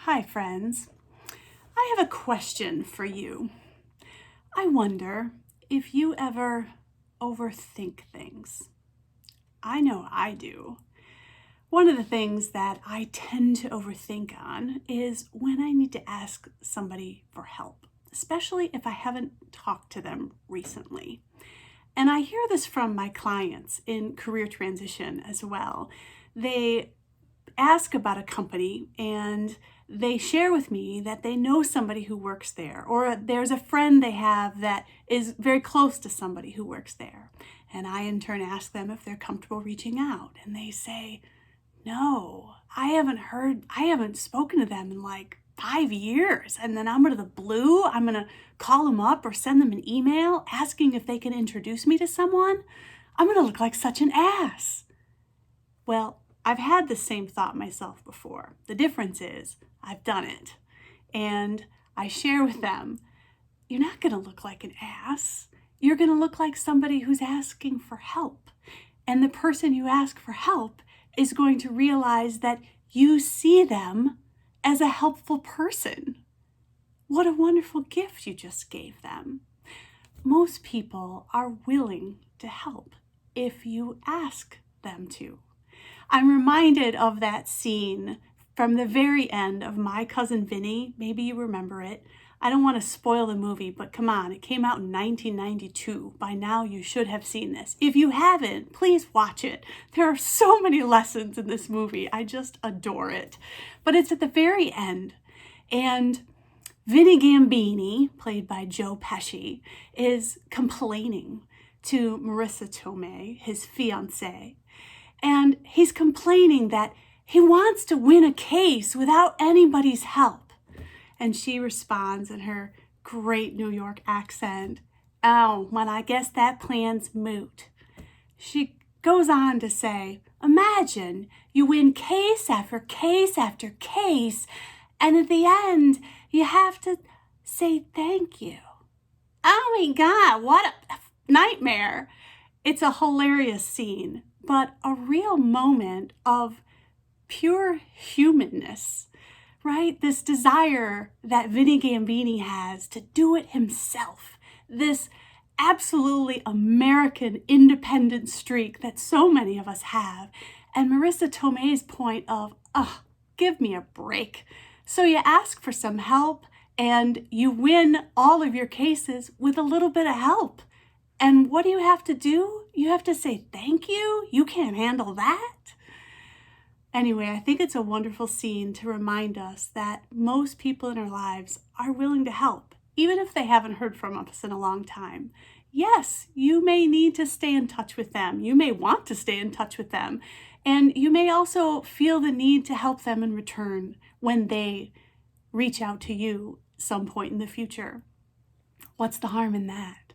Hi, friends. I have a question for you. I wonder if you ever overthink things. I know I do. One of the things that I tend to overthink on is when I need to ask somebody for help, especially if I haven't talked to them recently. And I hear this from my clients in career transition as well. They ask about a company and they share with me that they know somebody who works there, or there's a friend they have that is very close to somebody who works there. And I in turn ask them if they're comfortable reaching out, and they say, no, I haven't spoken to them in like 5 years. And then I'm out of the blue, I'm gonna call them up or send them an email asking if they can introduce me to someone. I'm gonna look like such an ass. Well, I've had the same thought myself before. The difference is I've done it. And I share with them, you're not going to look like an ass. You're going to look like somebody who's asking for help. And the person you ask for help is going to realize that you see them as a helpful person. What a wonderful gift you just gave them. Most people are willing to help if you ask them to. I'm reminded of that scene from the very end of My Cousin Vinny. Maybe you remember it. I don't want to spoil the movie, but come on, it came out in 1992. By now you should have seen this. If you haven't, please watch it. There are so many lessons in this movie. I just adore it. But it's at the very end, and Vinny Gambini, played by Joe Pesci, is complaining to Marisa Tomei, his fiancée. And he's complaining that he wants to win a case without anybody's help. And she responds in her great New York accent, "Oh, well, I guess that plan's moot." She goes on to say, imagine you win case after case after case, and at the end, you have to say thank you. Oh my God, what a nightmare. It's a hilarious scene, but a real moment of pure humanness, right? This desire that Vinny Gambini has to do it himself, this absolutely American independent streak that so many of us have, and Marisa Tomei's point of, give me a break. So you ask for some help and you win all of your cases with a little bit of help. And what do you have to do? You have to say thank you? You can't handle that? Anyway, I think it's a wonderful scene to remind us that most people in our lives are willing to help, even if they haven't heard from us in a long time. Yes, you may need to stay in touch with them. You may want to stay in touch with them. And you may also feel the need to help them in return when they reach out to you some point in the future. What's the harm in that?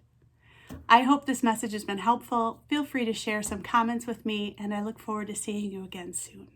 I hope this message has been helpful. Feel free to share some comments with me, and I look forward to seeing you again soon.